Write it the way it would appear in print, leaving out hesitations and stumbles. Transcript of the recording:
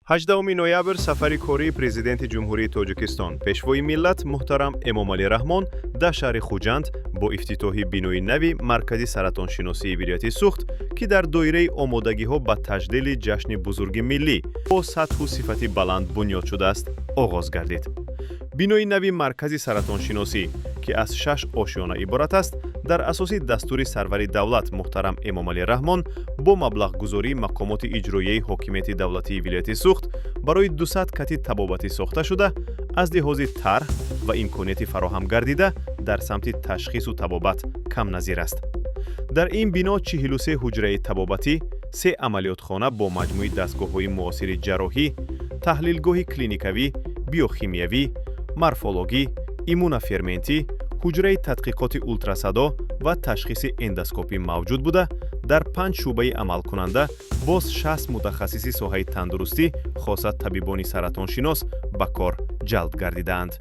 18 ноябр сафари кории Президенти Ҷумҳурии Тоҷикистон Пешвои миллат муҳтарам Эмомалӣ Раҳмон дар шаҳри Хуҷанд бо ифтитоҳи бинои нави Маркази саратоншиносии вилояти Суғд ки дар доираи омодагиҳо ба таҷлили ҷашни бузурги миллӣ бо сатҳу сифати баланд бунёд шудааст оғоз гардид. Бинои нави Маркази саратоншиносӣ ки аз 6 ошёна иборат аст, дар асоси дастури сарвари давлат муҳтарам Эмомалӣ Раҳмон бо маблағгузории мақомоти иҷроияи ҳокимияти давлатии вилояти Суғд барои 200 кати табобатӣ сохта шуда, аз лиҳози тарҳ ва имконияти фароҳам гардида дар самти ташхису табобат камназир аст. Дар ин бино 43 ҳуҷраи табобатӣ, 3 амалиётхона бо маҷмӯи дастгоҳҳои муосири ҷарроҳӣ, таҳлилгоҳи клиникавӣ, биохимиявӣ, морфологӣ, иммуноферментӣ, ҳуҷраи тадқиқоти ултрасадо ва ташхиси эндоскопӣ мавҷуд буда, дар 5 шуъбаи амалкунанда боз 60 мутахассиси соҳаи тандурустӣ, хосат табибони саратоншинос ба кор ҷалб гардидаанд.